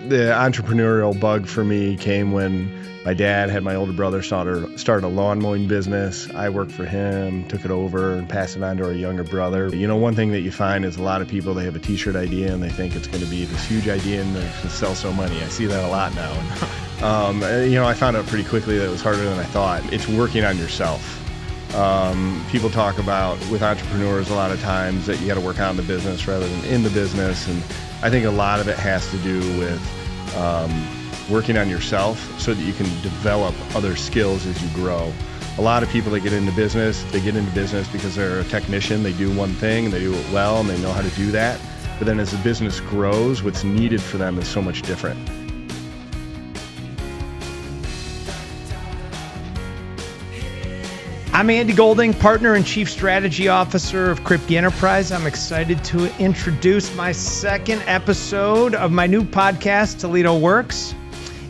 The entrepreneurial bug for me came when my dad had my older brother start a lawn mowing business. I worked for him, took it over, and passed it on to our younger brother. You know, one thing that you find is a lot of people, they have a t-shirt idea and they think it's going to be this huge idea and they're going to sell so money. I see that a lot now. I found out pretty quickly that it was harder than I thought. It's working on yourself. People talk about, with entrepreneurs a lot of times, that you got to work on the business rather than in the business. And I think a lot of it has to do with working on yourself so that you can develop other skills as you grow. A lot of people that get into business, they get into business because they're a technician. They do one thing, they do it well, and they know how to do that. But then as the business grows, what's needed for them is so much different. I'm Andy Golding, Partner and Chief Strategy Officer of Kripke Enterprise. I'm excited to introduce my second episode of my new podcast, Toledo Works.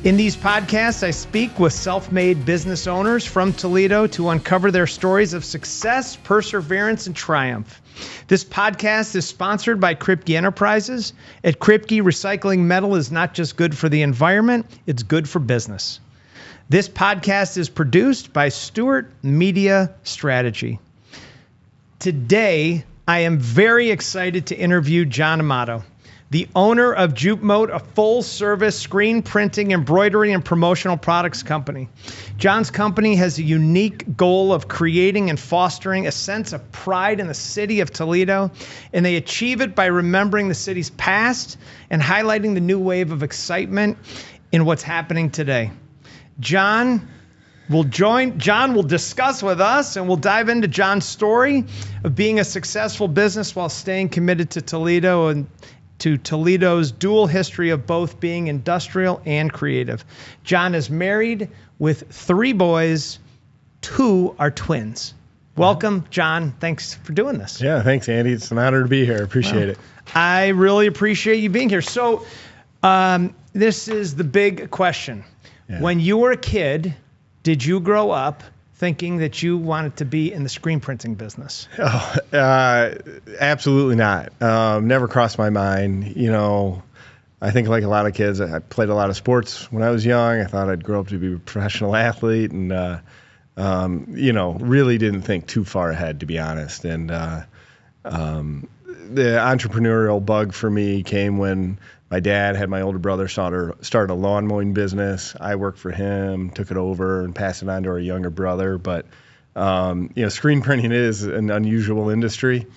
In these podcasts, I speak with self-made business owners from Toledo to uncover their stories of success, perseverance, and triumph. This podcast is sponsored by Kripke Enterprises. At Kripke, recycling metal is not just good for the environment, it's good for business. This podcast is produced by Stewart Media Strategy. Today, I am very excited to interview John Amato, the owner of Jupmode, a full-service screen printing, embroidery, and promotional products company. John's company has a unique goal of creating and fostering a sense of pride in the city of Toledo, and they achieve it by remembering the city's past and highlighting the new wave of excitement in what's happening today. John will discuss with us, and we'll dive into John's story of being a successful business while staying committed to Toledo and to Toledo's dual history of both being industrial and creative. John is married with 3 boys. 2 are twins. Welcome, John. Thanks for doing this. Yeah, thanks, Andy. It's an honor to be here. Appreciate it. I really appreciate you being here. So this is the big question. Yeah. When you were a kid, did you grow up thinking that you wanted to be in the screen printing business? Oh, absolutely not. Never crossed my mind. You know, I think like a lot of kids, I played a lot of sports when I was young. I thought I'd grow up to be a professional athlete and, really didn't think too far ahead, to be honest. And the entrepreneurial bug for me came when my dad had my older brother start a lawn mowing business. I worked for him, took it over, and passed it on to our younger brother. But screen printing is an unusual industry,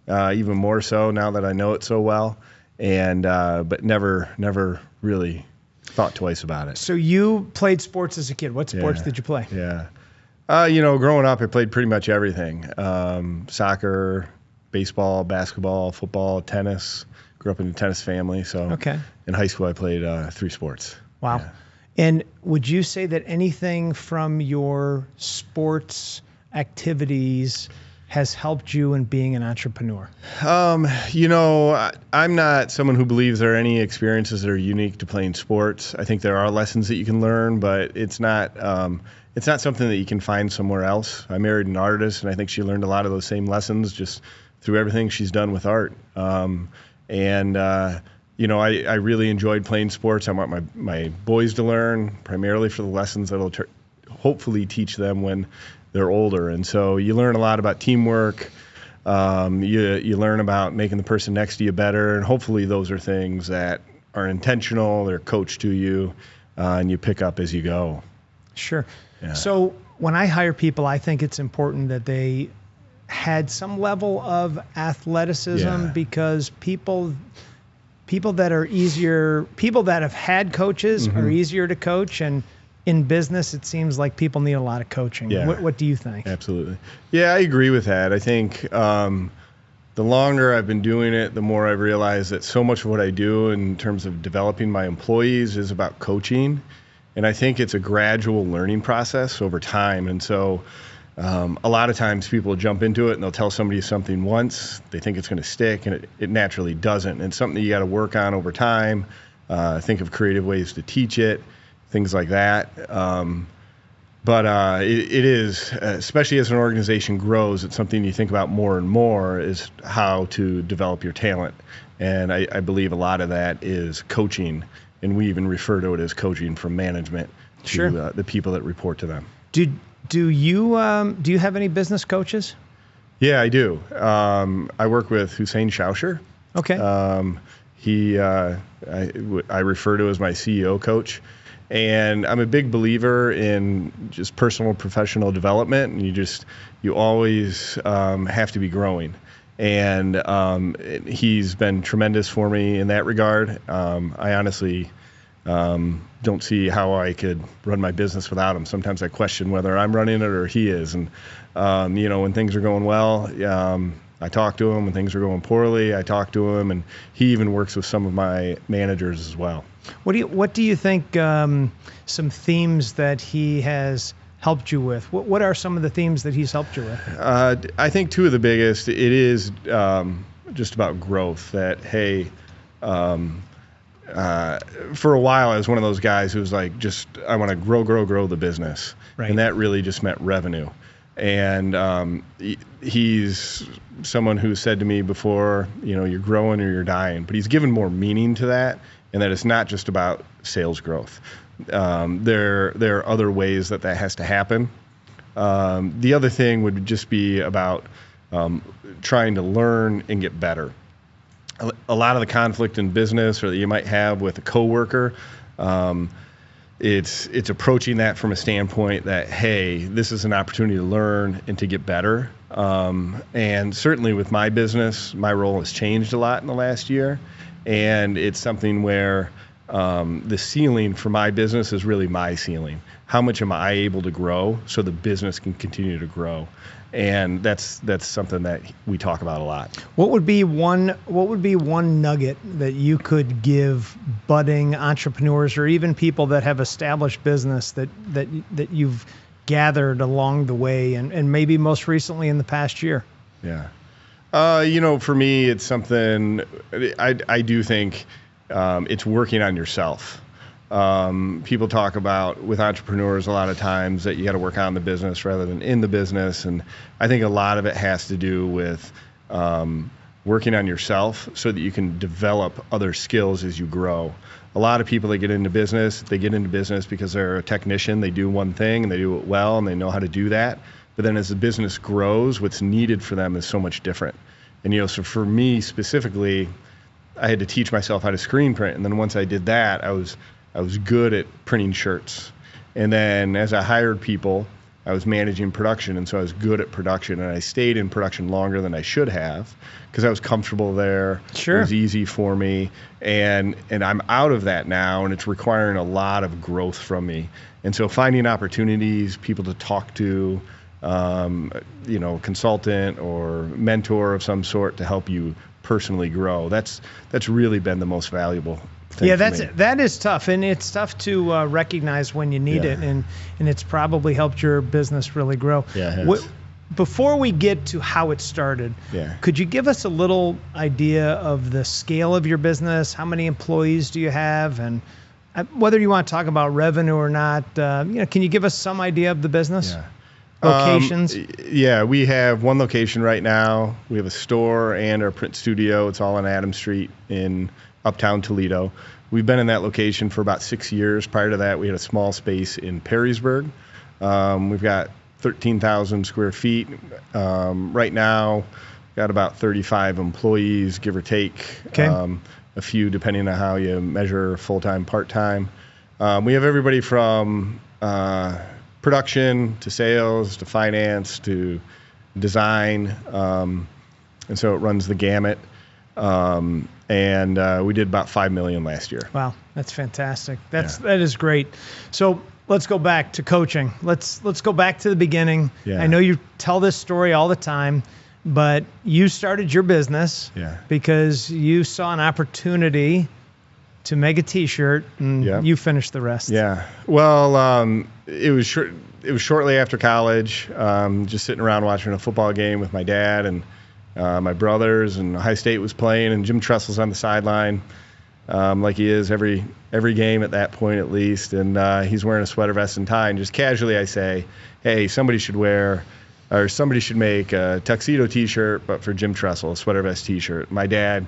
even more so now that I know it so well. And but never really thought twice about it. So you played sports as a kid. What sports did you play? Yeah, growing up, I played pretty much everything: soccer, baseball, basketball, football, tennis. Grew up in a tennis family, so in high school I played 3 sports. Wow. Yeah. And would you say that anything from your sports activities has helped you in being an entrepreneur? I'm not someone who believes there are any experiences that are unique to playing sports. I think there are lessons that you can learn, but it's not something that you can find somewhere else. I married an artist, and I think she learned a lot of those same lessons just through everything she's done with art. I really enjoyed playing sports. I want my boys to learn, primarily for the lessons that will hopefully teach them when they're older. And so you learn a lot about teamwork. You learn about making the person next to you better. And hopefully those are things that are intentional, they're coached to you, and you pick up as you go. Sure. Yeah. So when I hire people, I think it's important that they had some level of athleticism because people that have had coaches are easier to coach, and in business it seems like people need a lot of coaching. Yeah. What do you think? Absolutely. Yeah, I agree with that. I think the longer I've been doing it, the more I've realized that so much of what I do in terms of developing my employees is about coaching, and I think it's a gradual learning process over time. And so a lot of times people jump into it and they'll tell somebody something once, they think it's going to stick, and it naturally doesn't. And it's something that you got to work on over time, think of creative ways to teach it, things like that. But it is, especially as an organization grows, it's something you think about more and more is how to develop your talent. And I believe a lot of that is coaching and we even refer to it as coaching from management Sure. to the people that report to them. Do you have any business coaches? Yeah, I do. I work with Hussein Shausher. Okay. I refer to as my CEO coach. And I'm a big believer in just personal professional development, and you always have to be growing. And he's been tremendous for me in that regard. I honestly don't see how I could run my business without him. Sometimes I question whether I'm running it or he is. And when things are going well, I talk to him. When things are going poorly, I talk to him, and he even works with some of my managers as well. What do you think? Some themes that he has helped you with. What are some of the themes that he's helped you with? I think two of the biggest. It is just about growth. That hey. For a while, I was one of those guys who was like, I want to grow the business. Right. And that really just meant revenue. And he's someone who said to me before, you're growing or you're dying. But he's given more meaning to that, and that it's not just about sales growth. There are other ways that has to happen. The other thing would just be about trying to learn and get better. A lot of the conflict in business or that you might have with a coworker, it's approaching that from a standpoint that, hey, this is an opportunity to learn and to get better. And certainly with my business, my role has changed a lot in the last year. And it's something where the ceiling for my business is really my ceiling. How much am I able to grow so the business can continue to grow? And that's something that we talk about a lot. What would be one nugget that you could give budding entrepreneurs or even people that have established business that you've gathered along the way and maybe most recently in the past year? Yeah. For me, it's something I do think it's working on yourself. People talk about with entrepreneurs a lot of times that you got to work on the business rather than in the business. And I think a lot of it has to do with working on yourself so that you can develop other skills as you grow. A lot of people that get into business because they're a technician. They do one thing and they do it well and they know how to do that. But then as the business grows, what's needed for them is so much different. And, so for me specifically, I had to teach myself how to screen print. And then once I did that, I was good at printing shirts. And then as I hired people, I was managing production. And so I was good at production. And I stayed in production longer than I should have because I was comfortable there. Sure. It was easy for me. And I'm out of that now, and it's requiring a lot of growth from me. And so finding opportunities, people to talk to, consultant or mentor of some sort to help you personally grow. That's really been the most valuable thing. Yeah, that is tough, and it's tough to recognize when you need it, and it's probably helped your business really grow. Yeah, it has. Before we get to how it started, could you give us a little idea of the scale of your business? How many employees do you have, and whether you want to talk about revenue or not? Can you give us some idea of the business? Yeah. Locations? We have one location right now. We have a store and our print studio. It's all on Adams Street in uptown Toledo. We've been in that location for about 6 years. Prior to that, we had a small space in Perrysburg. We've got 13,000 square feet. Right now, got about 35 employees, give or take. Okay. A few depending on how you measure full-time, part-time. We have everybody from production to sales to finance to design, and so it runs the gamut. And we did about $5 million last year. Wow, that's fantastic. That is great. So let's go back to coaching. Let's go back to the beginning. Yeah. I know you tell this story all the time, but you started your business because you saw an opportunity to make a T-shirt, and you finished the rest. Yeah. Well, it was shortly after college, just sitting around watching a football game with my dad and my brothers, and Ohio State was playing, and Jim Tressel's on the sideline, like he is every game at that point at least, and he's wearing a sweater vest and tie, and just casually I say, hey, somebody should make a tuxedo T-shirt, but for Jim Tressel, a sweater vest T-shirt. My dad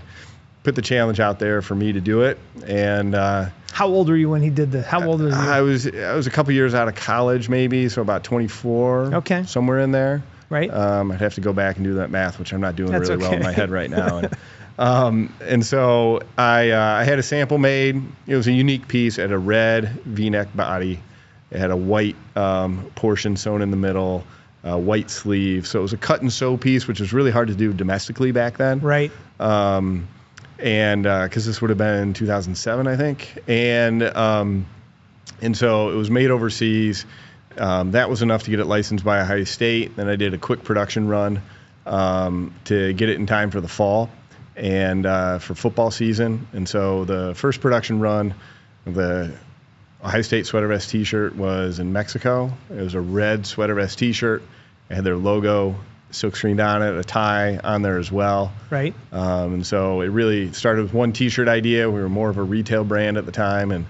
put the challenge out there for me to do it. And how old were you when he did that? How old were you? I was a couple years out of college, maybe, so about 24. Okay. Somewhere in there. Right. I'd have to go back and do that math, which I'm not doing That's really well okay. in my head right now. And so I had a sample made. It was a unique piece. It had a red V-neck body. It had a white portion sewn in the middle, white sleeve. So it was a cut and sew piece, which was really hard to do domestically back then. Right. And because this would have been in 2007, I think. And so it was made overseas. That was enough to get it licensed by Ohio State. Then I did a quick production run to get it in time for the fall and for football season. And so the first production run of the Ohio State sweater vest T-shirt was in Mexico. It was a red sweater vest T-shirt. It had their logo silk screened on it, a tie on there as well. Right. And so it really started with one T-shirt idea. We were more of a retail brand at the time, and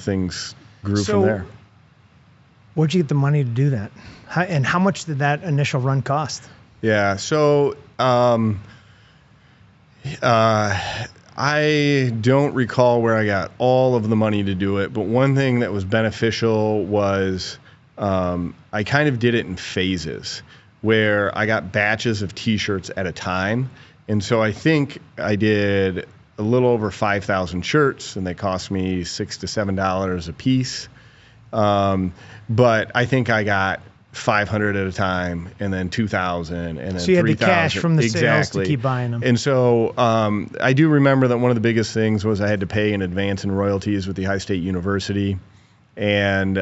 things grew from there. Where'd you get the money to do that? And how much did that initial run cost? Yeah, so I don't recall where I got all of the money to do it, but one thing that was beneficial was I kind of did it in phases, where I got batches of T-shirts at a time. And so I think I did a little over 5,000 shirts, and they cost me $6 to $7 a piece. But I think I got 500 at a time, and then 2,000, and then 3,000. So you had the cash from the sales to keep buying them. And so I do remember that one of the biggest things was I had to pay in advance in royalties with the Ohio State University, and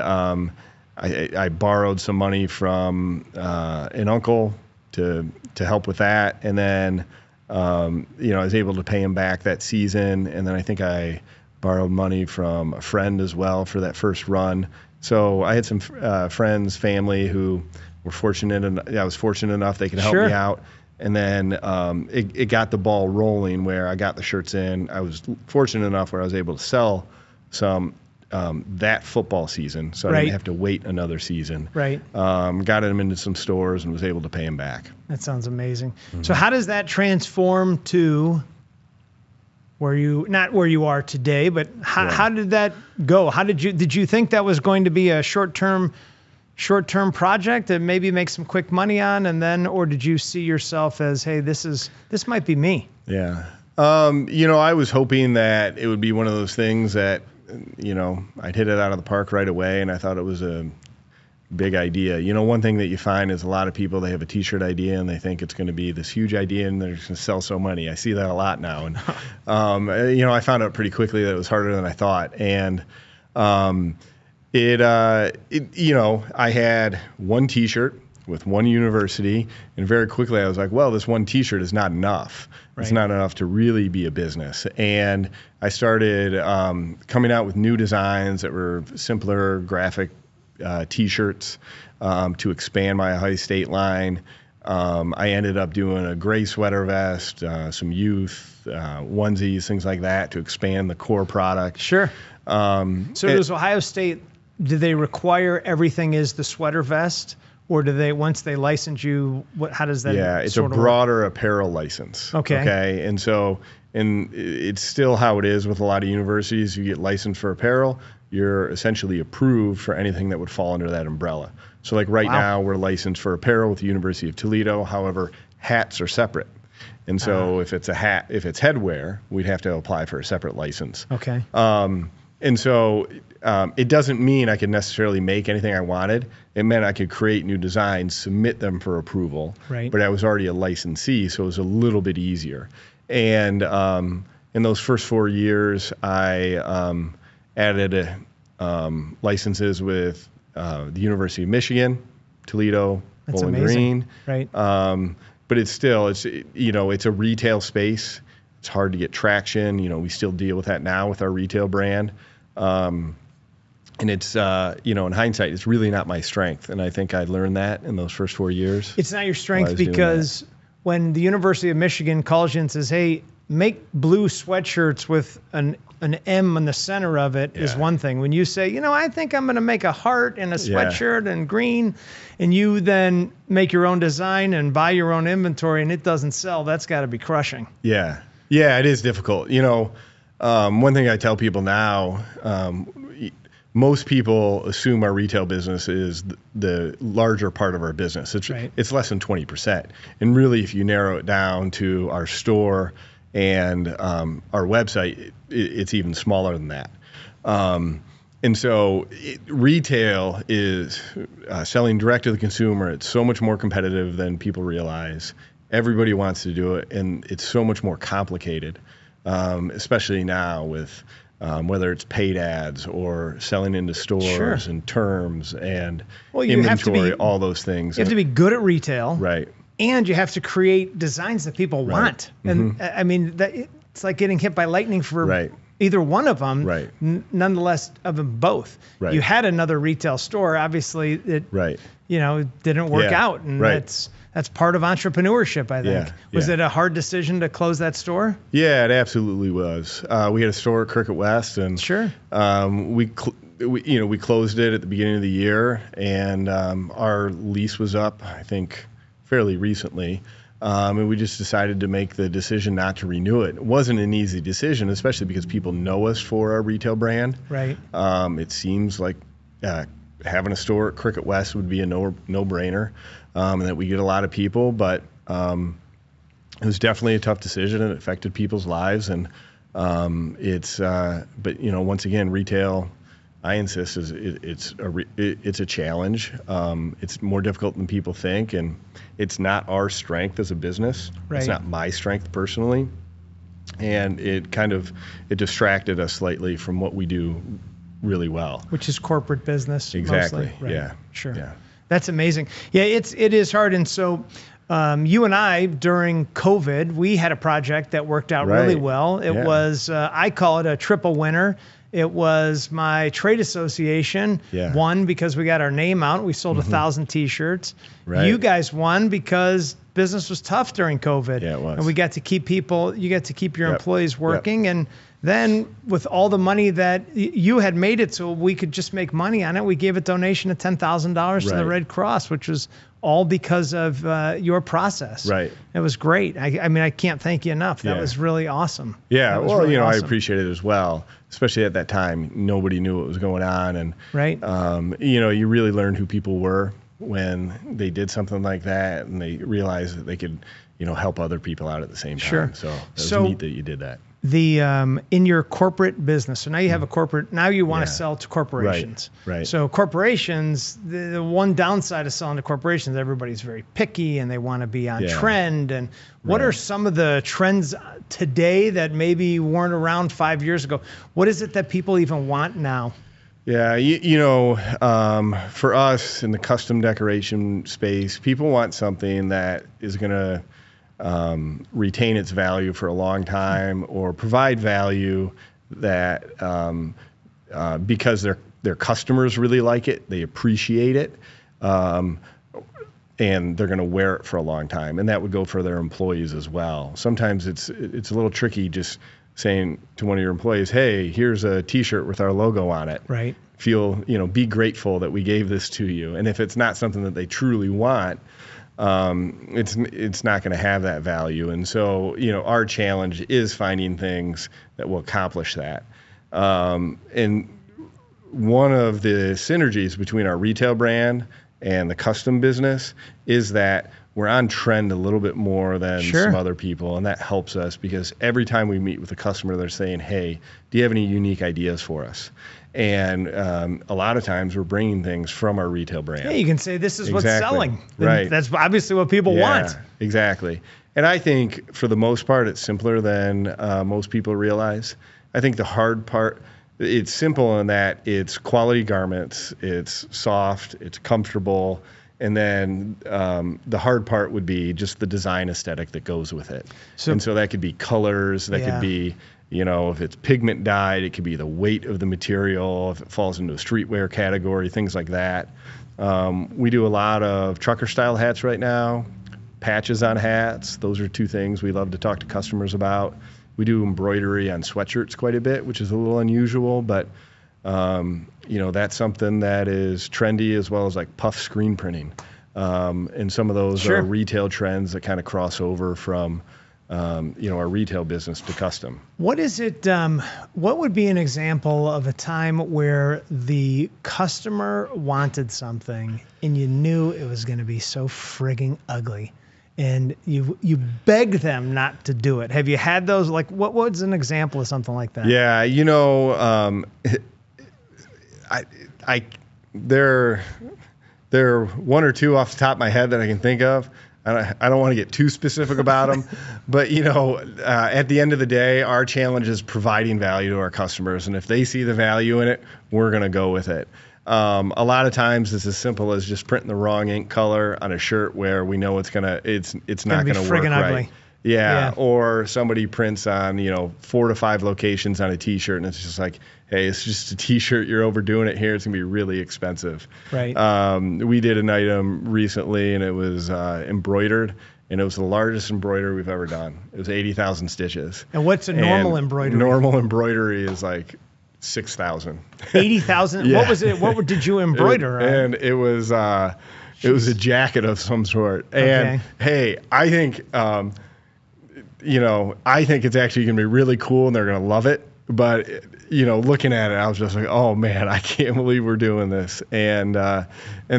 I borrowed some money from an uncle to help with that, and then I was able to pay him back that season, and then I think I borrowed money from a friend as well for that first run. So I had some friends, family who were fortunate, and I was fortunate enough they could help me out. And then it got the ball rolling where I got the shirts in. I was fortunate enough where I was able to sell some that football season, so I didn't have to wait another season. Right. Got them into some stores and was able to pay them back. That sounds amazing. Mm-hmm. So how does that transform to not where you are today, but how did that go? How did you think that was going to be a short-term project that maybe make some quick money on, and then, or did you see yourself as, hey, this might be me? Yeah. I was hoping that it would be one of those things that, I'd hit it out of the park right away, and I thought it was a big idea. One thing that you find is a lot of people, they have a T-shirt idea and they think it's going to be this huge idea and they're just going to sell so many. I see that a lot now. And, I found out pretty quickly that it was harder than I thought. And I had one T-shirt with one university, and very quickly I was like, well, this one T-shirt is not enough. Right. It's not enough to really be a business. And I started coming out with new designs that were simpler graphic T-shirts to expand my Ohio State line. I ended up doing a gray sweater vest, some youth onesies, things like that to expand the core product. Sure. So does Ohio State, do they require everything is the sweater vest? Or do they, once they license you, how does that? Yeah, it's a broader apparel license. Okay. And so, it's still how it is with a lot of universities. You get licensed for apparel, you're essentially approved for anything that would fall under that umbrella. So like right now, we're licensed for apparel with the University of Toledo. However, hats are separate. And so if it's headwear, we'd have to apply for a separate license. Okay. And so it doesn't mean I could necessarily make anything I wanted. It meant I could create new designs, submit them for approval. Right. But I was already a licensee, so it was a little bit easier. And in those first 4 years, I added licenses with the University of Michigan, Toledo, Bowling Green. Right. But it's still, it's a retail space. It's hard to get traction. We still deal with that now with our retail brand. And it's, in hindsight, it's really not my strength. And I think I learned that in those first 4 years. It's not your strength because when the University of Michigan calls you and says, hey, make blue sweatshirts with an M in the center of it is one thing. When you say, I think I'm going to make a heart and a sweatshirt and green, and you then make your own design and buy your own inventory and it doesn't sell, that's got to be crushing. Yeah. Yeah, it is difficult. One thing I tell people now, most people assume our retail business is the larger part of our business. It's less than 20%. And really, if you narrow it down to our store and our website, it's even smaller than that. And so retail is selling direct to the consumer. It's so much more competitive than people realize. Everybody wants to do it, and it's so much more complicated, especially now with whether it's paid ads or selling into stores and terms and inventory, all those things. You have to be good at retail. Right. And you have to create designs that people want. And I mean, it's like getting hit by lightning for either one of them, nonetheless of them both. Right. You had another retail store. Obviously, it didn't work out. And that's part of entrepreneurship, I think. Was it a hard decision to close that store? Yeah, it absolutely was. We had a store at Cricket West, and we closed it at the beginning of the year, and our lease was up, I think, fairly recently. And we just decided to make the decision not to renew it. It wasn't an easy decision, especially because people know us for our retail brand. Right. It seems like having a store at Cricket West would be a no-brainer, and that we get a lot of people. But it was definitely a tough decision, and it affected people's lives. And but once again, retail, I insist, it's a challenge. It's more difficult than people think, and it's not our strength as a business. Right. It's not my strength personally, and it distracted us slightly from what we do really well, which is corporate business. Exactly. Mostly. Right. Yeah. Sure. Yeah. That's amazing. Yeah, it is hard, and so. You and I, during COVID, we had a project that worked out really well. It was, I call it a triple winner. It was my trade association won because we got our name out. We sold 1,000 T-shirts. Right. You guys won because business was tough during COVID. Yeah, it was. And we got to keep you get to keep your employees working. And then with all the money that you had made it so we could just make money on it, we gave a donation of $10,000 to the Red Cross, which was all because of your process. Right. It was great. I mean, I can't thank you enough. That was really awesome. Yeah. Well, really awesome. I appreciate it as well, especially at that time. Nobody knew what was going on. And, you really learned who people were when they did something like that, and they realized that they could, help other people out at the same time. Sure. So it was neat that you did that. In your corporate business, so now you have a corporate, now you want to sell to corporations. Right. So corporations, the one downside of selling to corporations, everybody's very picky and they want to be on trend. And what are some of the trends today that maybe weren't around 5 years ago? What is it that people even want now? Yeah, for us in the custom decoration space, people want something that is going to retain its value for a long time, or provide value that because their customers really like it, they appreciate it, and they're going to wear it for a long time. And that would go for their employees as well. Sometimes it's a little tricky just saying to one of your employees, "Hey, here's a T-shirt with our logo on it. Right. Be grateful that we gave this to you." And if it's not something that they truly want, it's not going to have that value. And so, our challenge is finding things that will accomplish that. And one of the synergies between our retail brand and the custom business is that we're on trend a little bit more than some other people. And that helps us because every time we meet with a customer, they're saying, "Hey, do you have any unique ideas for us?" And a lot of times we're bringing things from our retail brand. Yeah, you can say this is what's selling. Right. That's obviously what people want. Exactly. And I think for the most part, it's simpler than most people realize. I think the hard part, it's simple in that it's quality garments, it's soft, it's comfortable, and then the hard part would be just the design aesthetic that goes with it. And so that could be colors, that could be, if it's pigment dyed, it could be the weight of the material, if it falls into a streetwear category, things like that. We do a lot of trucker style hats right now, patches on hats. Those are two things we love to talk to customers about. We do embroidery on sweatshirts quite a bit, which is a little unusual, but that's something that is trendy, as well as like puff screen printing. And some of those are retail trends that kind of cross over from our retail business to custom. What is it? What would be an example of a time where the customer wanted something and you knew it was going to be so frigging ugly, and you begged them not to do it? Have you had those? Like, what was an example of something like that? Yeah, there are one or two off the top of my head that I can think of. I don't want to get too specific about them, but at the end of the day, our challenge is providing value to our customers, and if they see the value in it, we're going to go with it. A lot of times, it's as simple as just printing the wrong ink color on a shirt where we know it's not going to work right. Ugly. Yeah, or somebody prints on 4 to 5 locations on a T-shirt, and it's just like, hey, it's just a T-shirt. You're overdoing it here. It's gonna be really expensive. Right. We did an item recently, and it was embroidered, and it was the largest embroidery we've ever done. It was 80,000 stitches. And what's a normal embroidery? Normal embroidery is like 6,000. 80,000. Yeah. What was it? What did you embroider? And it was a jacket of some sort. And hey, I think it's actually going to be really cool and they're going to love it. But, looking at it, I was just like, oh man, I can't believe we're doing this. And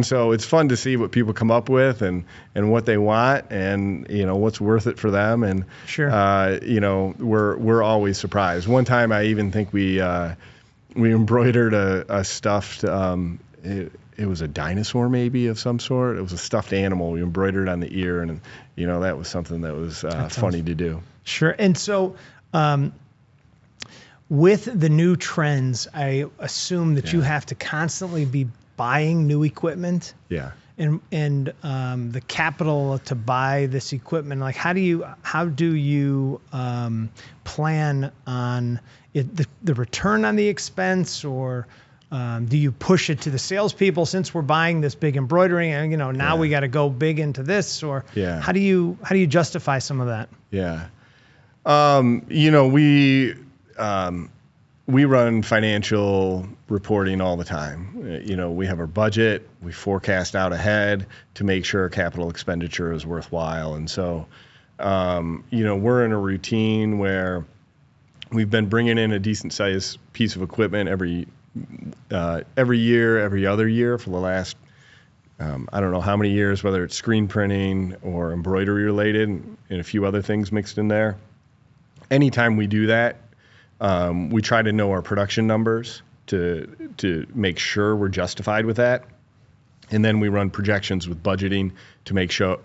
so it's fun to see what people come up with and what they want and, what's worth it for them. And, sure. We're always surprised. One time I even think we embroidered a stuffed, it was a dinosaur maybe of some sort. It was a stuffed animal. We embroidered on the ear, and that was something that was funny to do. Sure. And so, with the new trends, I assume that you have to constantly be buying new equipment. Yeah. And the capital to buy this equipment, like how do you plan on it, the return on the expense, or do you push it to the salespeople since we're buying this big embroidery and now we got to go big into this, or how do you justify some of that? Yeah. We run financial reporting all the time. We have our budget, we forecast out ahead to make sure our capital expenditure is worthwhile. And so, we're in a routine where we've been bringing in a decent sized piece of equipment every year, every other year for the last, I don't know how many years, whether it's screen printing or embroidery related and a few other things mixed in there. Anytime we do that, we try to know our production numbers to make sure we're justified with that. And then we run projections with budgeting to make sure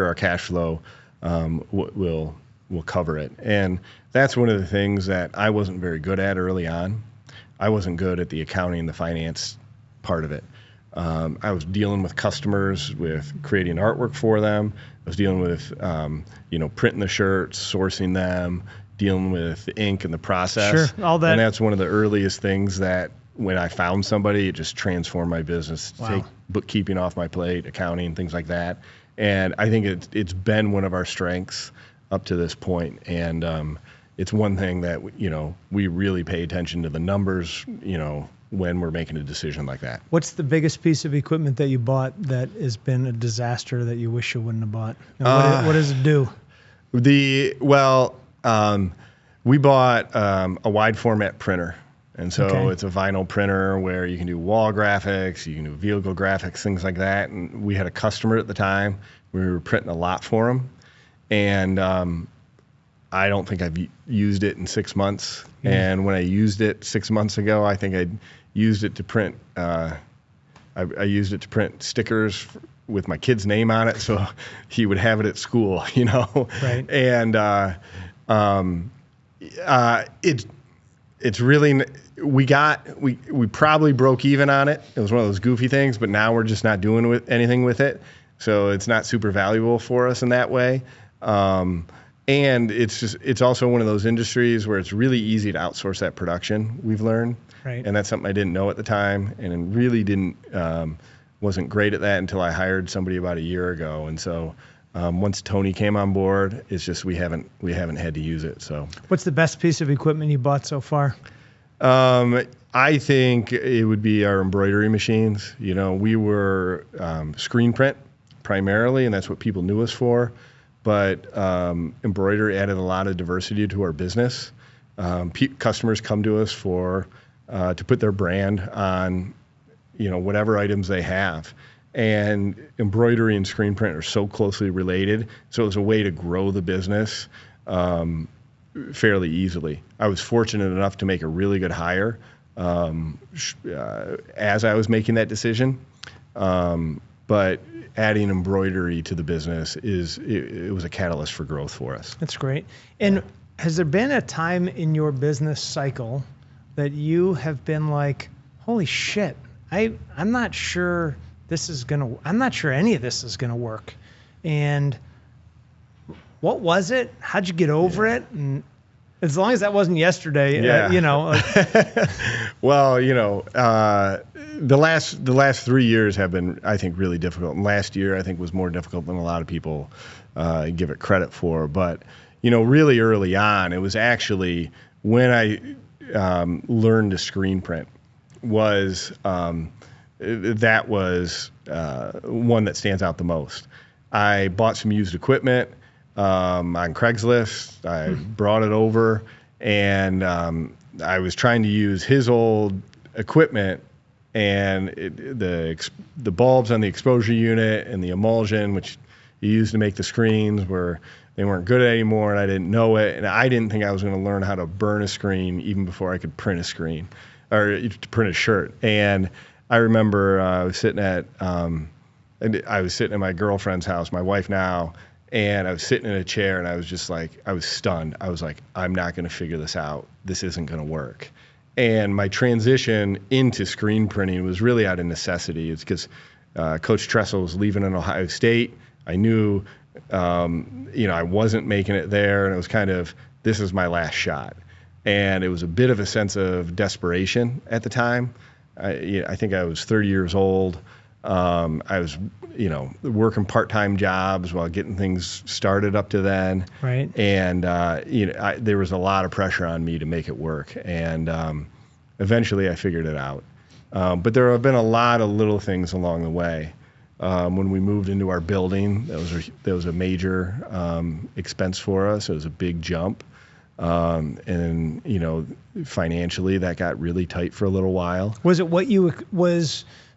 our cash flow will cover it. And that's one of the things that I wasn't very good at early on. I wasn't good at the accounting and the finance part of it. I was dealing with customers with creating artwork for them. I was dealing with, printing the shirts, sourcing them, dealing with the ink and the process. Sure, all that. And that's one of the earliest things that when I found somebody, it just transformed my business. Wow. Take bookkeeping off my plate, accounting, things like that. And I think it's been one of our strengths up to this point. And it's one thing that, we really pay attention to the numbers, when we're making a decision like that. What's the biggest piece of equipment that you bought that has been a disaster that you wish you wouldn't have bought? And what does it do? We bought a wide format printer. And so it's a vinyl printer where you can do wall graphics, you can do vehicle graphics, things like that. And we had a customer at the time. We were printing a lot for them. And I don't think I've used it in 6 months. Mm-hmm. And when I used it 6 months ago, I think I'd used it to print. I used it to print stickers with my kid's name on it, so he would have it at school, Right. And it's really, we probably broke even on it. It was one of those goofy things, but now we're just not doing anything with it, so it's not super valuable for us in that way. And it's also one of those industries where it's really easy to outsource that production, we've learned. Right. And that's something I didn't know at the time, and really wasn't great at that until I hired somebody about a year ago. And so once Tony came on board, it's just we haven't had to use it. So what's the best piece of equipment you bought so far? I think it would be our embroidery machines. We were screen print primarily, and that's what people knew us for. but embroidery added a lot of diversity to our business. Customers come to us to put their brand on, whatever items they have. And embroidery and screen print are so closely related, so it was a way to grow the business fairly easily. I was fortunate enough to make a really good hire as I was making that decision. But adding embroidery to the business it was a catalyst for growth for us. That's great. And has there been a time in your business cycle that you have been like, holy shit, I'm not sure I'm not sure any of this is gonna work? And what was it? How'd you get over it? And as long as that wasn't yesterday, Well, the last 3 years have been, I think, really difficult. And last year, I think, was more difficult than a lot of people give it credit for. But, really early on, it was actually when I learned to screen print that was one that stands out the most. I bought some used equipment on Craigslist. I brought it over, and I was trying to use his old equipment, and the bulbs on the exposure unit and the emulsion, which you use to make the screens, they weren't good anymore, and I didn't know it, and I didn't think I was going to learn how to burn a screen even before I could print a screen or to print a shirt. And I remember I was sitting at my girlfriend's house, my wife now, and I was sitting in a chair, and I was just like, I was stunned. I was like, I'm not going to figure this out. This isn't going to work. And my transition into screen printing was really out of necessity. It's because Coach Tressel was leaving in Ohio State. I knew, I wasn't making it there, and it was kind of, this is my last shot. And it was a bit of a sense of desperation at the time. I think I was 30 years old. I was, working part-time jobs while getting things started up to then. Right. And, there was a lot of pressure on me to make it work. And eventually I figured it out. But there have been a lot of little things along the way. When we moved into our building, that was a major expense for us. It was a big jump. And financially that got really tight for a little while. Was it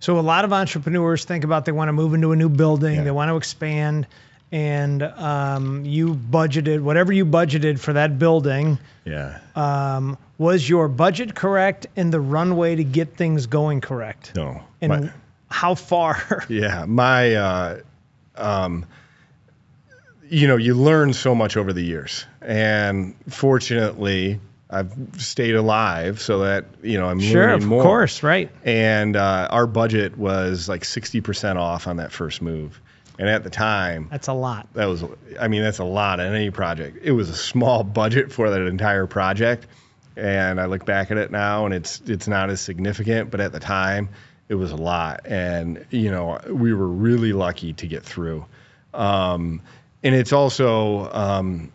so a lot of entrepreneurs think about they want to move into a new building, they want to expand, and you budgeted whatever you budgeted for that building. Yeah. Was your budget correct and the runway to get things going correct? No. And how far? Yeah. You learn so much over the years, and fortunately I've stayed alive so that, I'm learning more. Of course, right. And our budget was like 60% off on that first move. And at the time, that's a lot. That's a lot on any project. It was a small budget for that entire project. And I look back at it now, and it's not as significant, but at the time it was a lot. And, we were really lucky to get through. And it's also,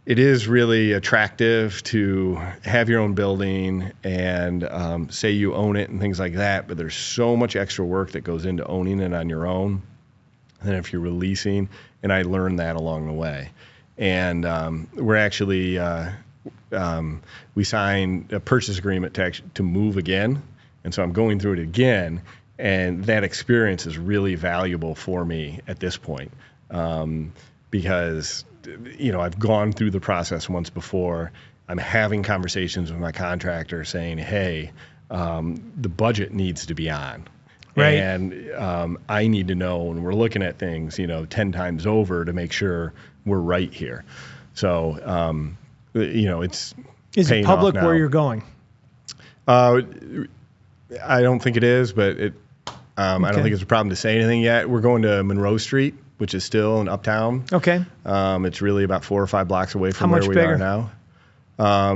it is really attractive to have your own building and say you own it and things like that, but there's so much extra work that goes into owning it on your own than if you're releasing, and I learned that along the way. And we're actually, we signed a purchase agreement to move again, and so I'm going through it again, and that experience is really valuable for me at this point. Because, I've gone through the process once before. I'm having conversations with my contractor saying, hey, the budget needs to be on. Right. And I need to know, and we're looking at things, 10 times over to make sure we're right here. So, it's Is it public where you're going? I don't think it is, but I don't think it's a problem to say anything yet. We're going to Monroe Street, which is still in Uptown. Okay. It's really about 4 or 5 blocks away from where we are now.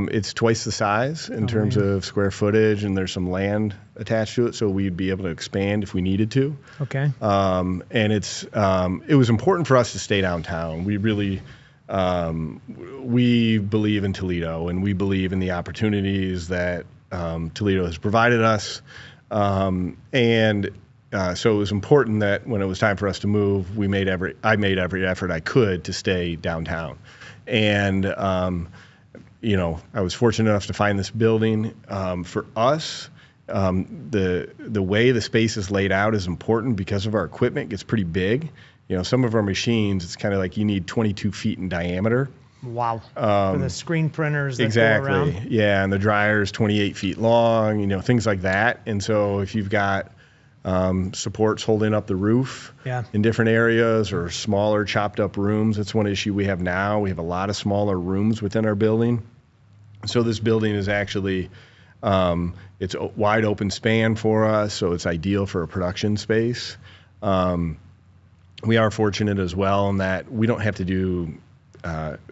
It's twice the size in terms of square footage, and there's some land attached to it, so we'd be able to expand if we needed to. Okay. And it was important for us to stay downtown. We really, we believe in Toledo, and we believe in the opportunities that Toledo has provided us. And so it was important that when it was time for us to move, I made every effort I could to stay downtown. And, I was fortunate enough to find this building. For us, the way the space is laid out is important because of our equipment gets pretty big. Some of our machines, it's kind of like you need 22 feet in diameter. Wow. For the screen printers that exactly. go around. Yeah, and the dryer's 28 feet long, things like that. And so if you've got supports holding up the roof in different areas or smaller chopped up rooms, that's one issue we have now. We have a lot of smaller rooms within our building. So this building is actually, it's a wide open span for us, so it's ideal for a production space. We are fortunate as well in that we don't have to do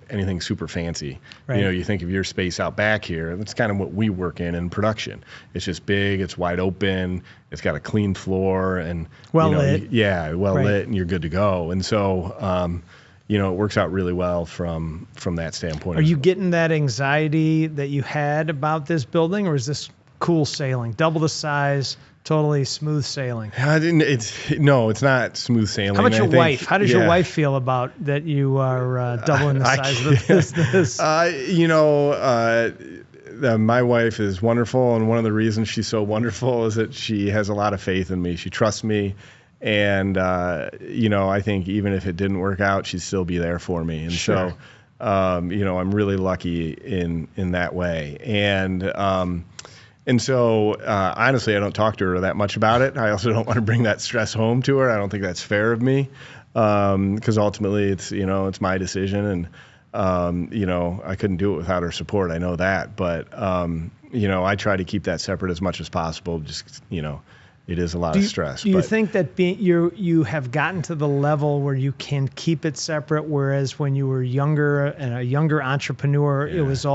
anything super fancy. Right. You think of your space out back here, that's kind of what we work in production. It's just big, it's wide open, it's got a clean floor, and lit. Lit, and you're good to go. And so, it works out really well from that standpoint. Are you getting that anxiety that you had about this building, or is this cool sailing? Double the size, totally smooth sailing? It's not smooth sailing. How about your wife? How does your wife feel about that you are doubling the size of the business? My wife is wonderful, and one of the reasons she's so wonderful is that she has a lot of faith in me. She trusts me. And, I think even if it didn't work out, she'd still be there for me. And sure. So, I'm really lucky in that way. And so, honestly, I don't talk to her that much about it. I also don't want to bring that stress home to her. I don't think that's fair of me, because ultimately it's my decision. And, I couldn't do it without her support. I know that. But, I try to keep that separate as much as possible. Just, it is a lot of stress. Do you think that you have gotten to the level where you can keep it separate, whereas when you were younger and a younger entrepreneur, it was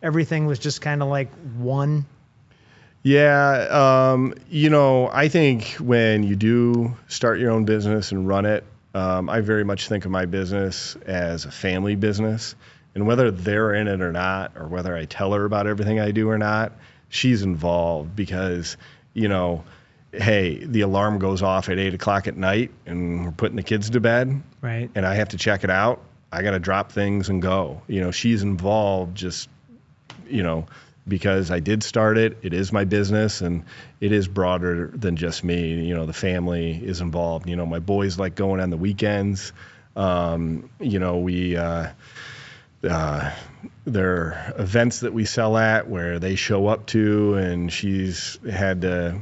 everything was just kind of like one? Yeah. I think when you do start your own business and run it, I very much think of my business as a family business. And whether they're in it or not, or whether I tell her about everything I do or not, she's involved because, hey, the alarm goes off at 8 o'clock at night and we're putting the kids to bed. Right. And I have to check it out. I got to drop things and go. She's involved just, because I did start it. It is my business and it is broader than just me. The family is involved. My boys like going on the weekends. There are events that we sell at where they show up to, and she's had to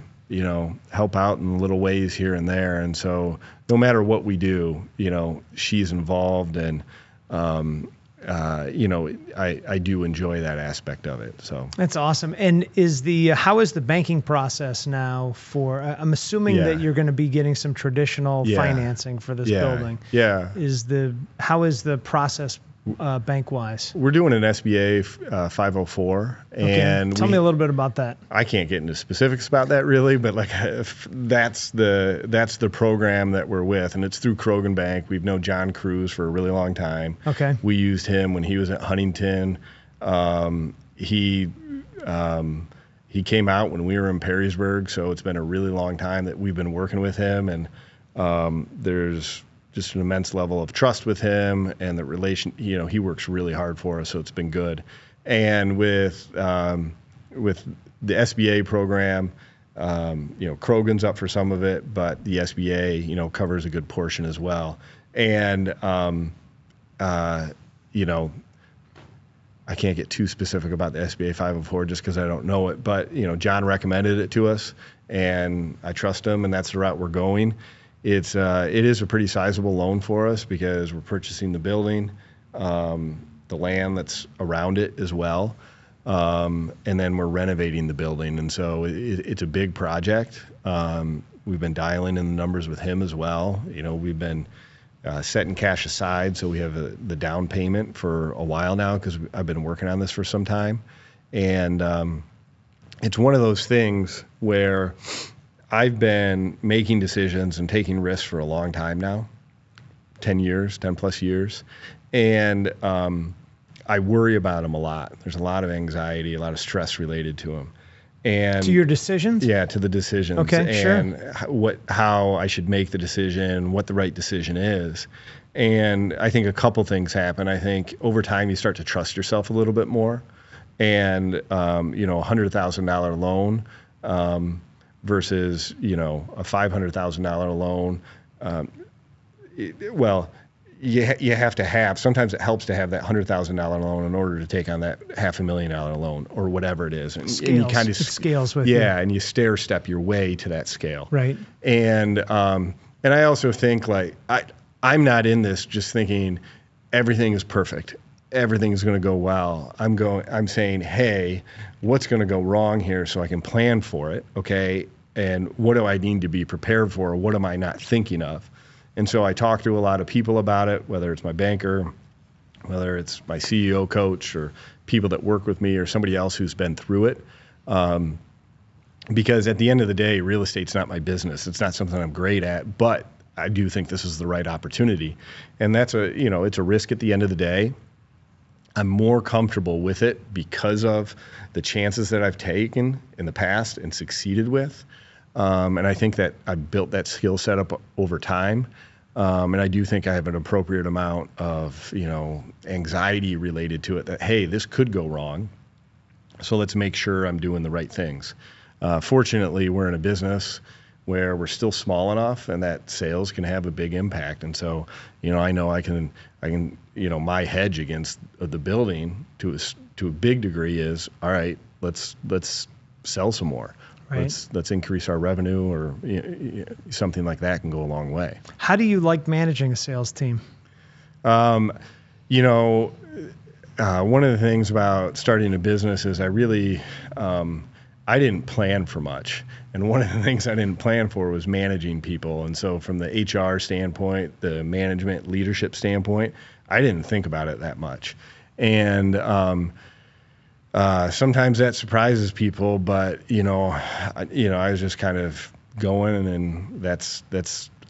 help out in little ways here and there. And so no matter what we do, she's involved, and, I do enjoy that aspect of it. So that's awesome. And how is the banking process now I'm assuming that you're going to be getting some traditional financing for this building. Yeah. How is the process bank-wise? We're doing an SBA 504. Okay. And tell me a little bit about that. I can't get into specifics about that really, but that's the program that we're with, and it's through Krogan Bank. We've known John Cruz for a really long time. Okay. We used him when he was at Huntington. He came out when we were in Perrysburg, so it's been a really long time that we've been working with him, and there's just an immense level of trust with him, and the relation, he works really hard for us, so it's been good. And with the SBA program, Krogan's up for some of it, but the SBA, covers a good portion as well. And, I can't get too specific about the SBA 504 just because I don't know it, but, John recommended it to us, and I trust him, and that's the route we're going. It is a pretty sizable loan for us because we're purchasing the building, the land that's around it as well, and then we're renovating the building. And so it's a big project. We've been dialing in the numbers with him as well. We've been setting cash aside, so we have the down payment for a while now because I've been working on this for some time. And it's one of those things where I've been making decisions and taking risks for a long time now, 10 plus years. And I worry about them a lot. There's a lot of anxiety, a lot of stress related to them. And to your decisions? Yeah, to the decisions. Okay, and how I should make the decision, what the right decision is. And I think a couple things happen. I think over time you start to trust yourself a little bit more. And $100,000 loan versus a $500,000 loan. You have to have. Sometimes it helps to have that $100,000 loan in order to take on that $500,000 loan or whatever it is. And you kind of it scales with you. Yeah, and you stair step your way to that scale. Right. And I also think I'm not in this just thinking everything is perfect. Everything's going to go well. I'm saying, hey, what's going to go wrong here so I can plan for it, okay? And what do I need to be prepared for? What am I not thinking of? And so I talk to a lot of people about it, whether it's my banker, whether it's my CEO coach, or people that work with me, or somebody else who's been through it. Because at the end of the day, real estate's not my business. It's not something I'm great at, but I do think this is the right opportunity. And that's it's a risk at the end of the day. I'm more comfortable with it because of the chances that I've taken in the past and succeeded with. And I think that I've built that skill set up over time. And I do think I have an appropriate amount of, anxiety related to it that, hey, this could go wrong. So let's make sure I'm doing the right things. Fortunately, we're in a business where we're still small enough and that sales can have a big impact. And so, I know I can, my hedge against the building to a big degree is, all right, let's sell some more. Right. Let's increase our revenue, or something like that can go a long way. How do you like managing a sales team? One of the things about starting a business is I really, I didn't plan for much. And one of the things I didn't plan for was managing people. And so from the HR standpoint, the management leadership standpoint, I didn't think about it that much. And sometimes that surprises people, but I was just kind of going, and that's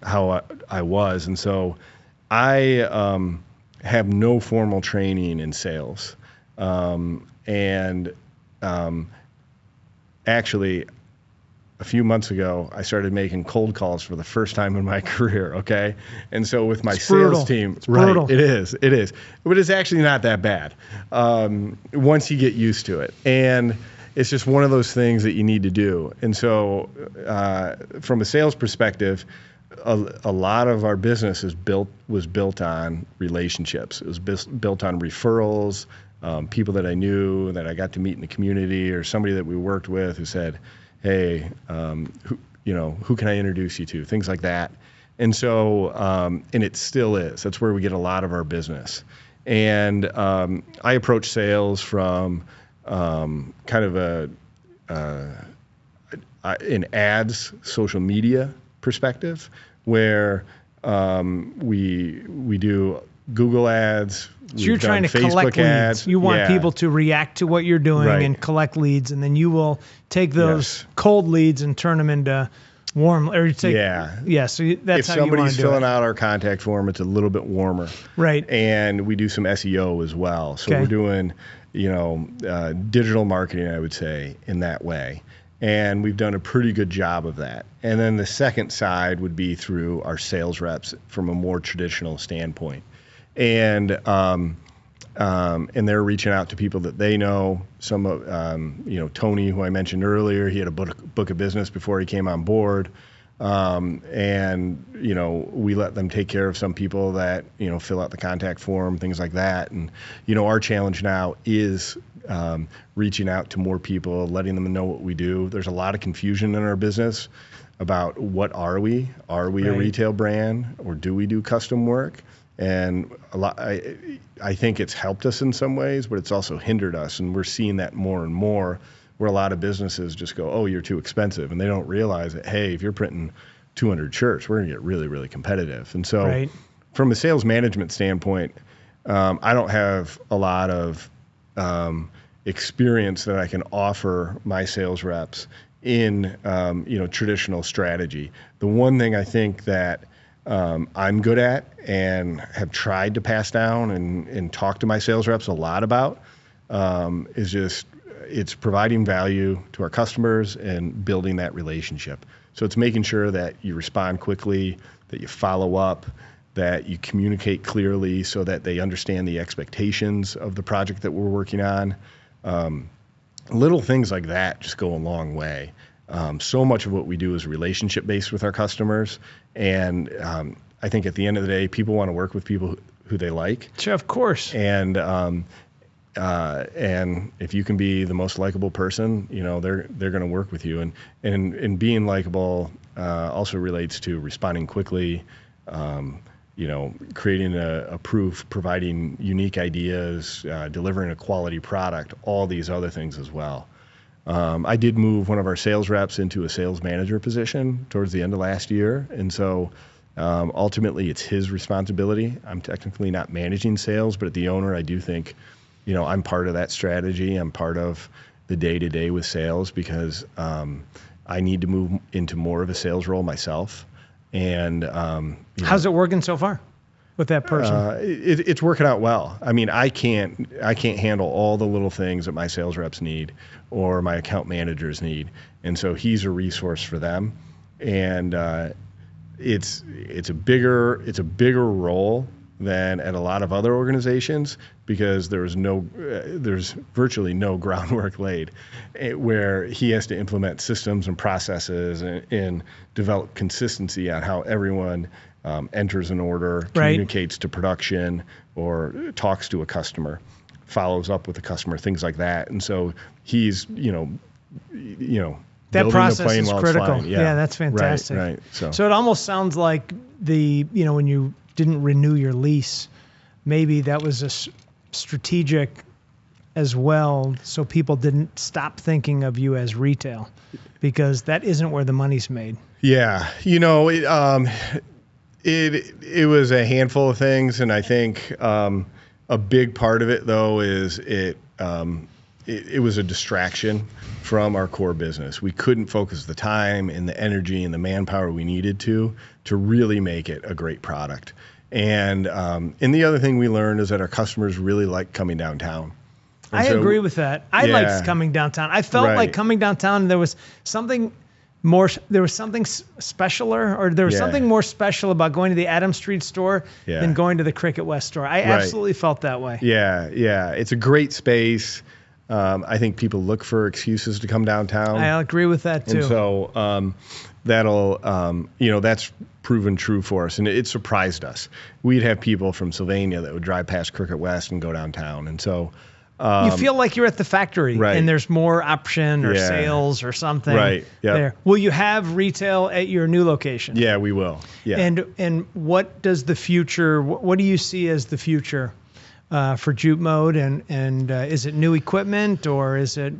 how I was. And so I have no formal training in sales, actually, a few months ago, I started making cold calls for the first time in my career, okay? And so with my sales team, right, it is. But it's actually not that bad once you get used to it. And it's just one of those things that you need to do. And so from a sales perspective, a lot of our business was built on relationships. It was built on referrals, people that I knew, that I got to meet in the community, or somebody that we worked with who said, hey, who can I introduce you to? Things like that. And so, and it still is. That's where we get a lot of our business. And I approach sales from kind of an ads, social media perspective, where we do Google ads. So you're trying to collect leads. You want people to react to what you're doing and collect leads, and then you will take those cold leads and turn them into warm. Or you take, so that's how you want to do it. If somebody's filling out our contact form, it's a little bit warmer. Right. And we do some SEO as well. So we're doing, digital marketing, I would say, in that way. And we've done a pretty good job of that. And then the second side would be through our sales reps from a more traditional standpoint. And they're reaching out to people that they know. Some of, Tony, who I mentioned earlier, he had a book of business before he came on board. And we let them take care of some people that, fill out the contact form, things like that. And, our challenge now is reaching out to more people, letting them know what we do. There's a lot of confusion in our business about what are we? Are we a retail brand, or do we do custom work? And I think it's helped us in some ways, but it's also hindered us. And we're seeing that more and more, where a lot of businesses just go, oh, you're too expensive. And they don't realize that, hey, if you're printing 200 shirts, we're going to get really, really competitive. And so from a sales management standpoint, I don't have a lot of experience that I can offer my sales reps in, traditional strategy. The one thing I think that I'm good at and have tried to pass down and talk to my sales reps a lot about is just it's providing value to our customers and building that relationship. So it's making sure that you respond quickly, that you follow up, that you communicate clearly so that they understand the expectations of the project that we're working on. Little things like that just go a long way. So much of what we do is relationship-based with our customers, and I think at the end of the day, people want to work with people who they like. Sure, of course. And if you can be the most likable person, they're going to work with you. And being likable also relates to responding quickly, creating a proof, providing unique ideas, delivering a quality product, all these other things as well. I did move one of our sales reps into a sales manager position towards the end of last year. And so ultimately it's his responsibility. I'm technically not managing sales, but at the owner, I do think, I'm part of that strategy. I'm part of the day-to-day with sales because I need to move into more of a sales role myself. And how's it working so far with that person? It's working out well. I mean, I can't handle all the little things that my sales reps need or my account managers need, and so he's a resource for them. And it's a bigger role than at a lot of other organizations because there's virtually no groundwork laid, where he has to implement systems and processes and develop consistency on how everyone enters an order, communicates to production, or talks to a customer, follows up with a customer, things like that. And so he's that process is critical. Yeah, that's fantastic. Right. So it almost sounds like when you didn't renew your lease, maybe that was a strategic as well, so people didn't stop thinking of you as retail, because that isn't where the money's made. Yeah, it was a handful of things, and I think a big part of it though is it was a distraction from our core business. We couldn't focus the time and the energy and the manpower we needed to really make it a great product. And the other thing we learned is that our customers really like coming downtown. I agree with that. I liked coming downtown. I felt like coming downtown, there was something more, there was something specialer, or there was something more special about going to the Adams Street store than going to the Cricket West store. I absolutely felt that way. Yeah. It's a great space. I think people look for excuses to come downtown. I agree with that too. And so that's proven true for us, and it surprised us. We'd have people from Sylvania that would drive past Cricket West and go downtown, and so you feel like you're at the factory, and there's more option or sales or something there. Will you have retail at your new location? Yeah, we will. Yeah. And what does the future? What do you see as the future for Jupmode? And is it new equipment, or is it?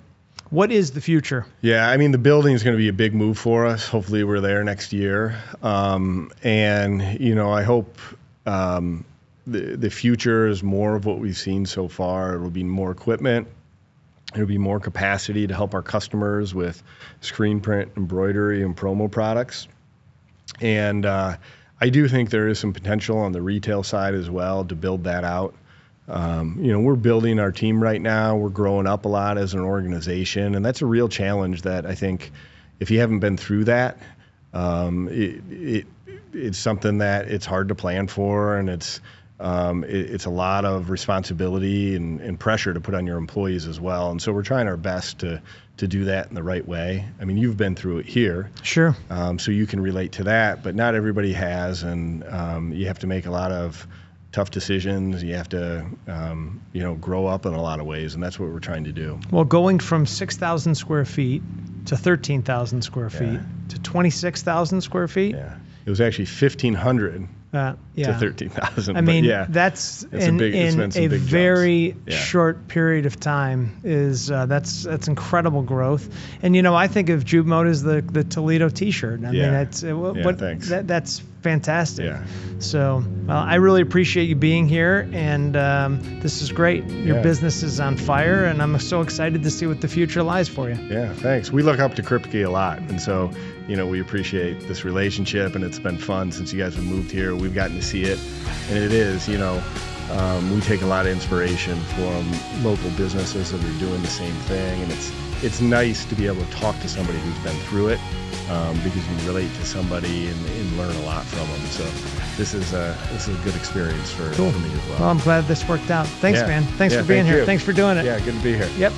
What is the future? Yeah, I mean, the building is going to be a big move for us. Hopefully we're there next year. And, I hope the future is more of what we've seen so far. It'll be more equipment. It'll be more capacity to help our customers with screen print, embroidery, and promo products. And I do think there is some potential on the retail side as well to build that out. We're building our team right now. We're growing up a lot as an organization, and that's a real challenge that I think if you haven't been through that, it's something that it's hard to plan for, and it's a lot of responsibility and pressure to put on your employees as well. And so we're trying our best to do that in the right way. I mean, you've been through it here. Sure. So you can relate to that, but not everybody has, and you have to make a lot of tough decisions. You have to, grow up in a lot of ways, and that's what we're trying to do. Well, going from 6,000 square feet to 13,000 square feet to 26,000 square feet. Yeah, it was actually 1,500 to 13,000. I mean, that's in a very short period of time. That's incredible growth. And I think of Jupmode as the Toledo T-shirt. I mean, thanks. That's fantastic. Yeah. So I really appreciate you being here, and this is great. Your business is on fire, and I'm so excited to see what the future lies for you. Yeah, thanks. We look up to Kripke a lot, and so we appreciate this relationship, and it's been fun since you guys have moved here. We've gotten to see it, and it is, We take a lot of inspiration from local businesses that are doing the same thing, and it's nice to be able to talk to somebody who's been through it, because you can relate to somebody and learn a lot from them. So this is a good experience for me as well. Well, I'm glad this worked out. Thanks, Yeah. man. Thanks Yeah, for being thank here. you. Thanks for doing it. Yeah, good to be here. Yep.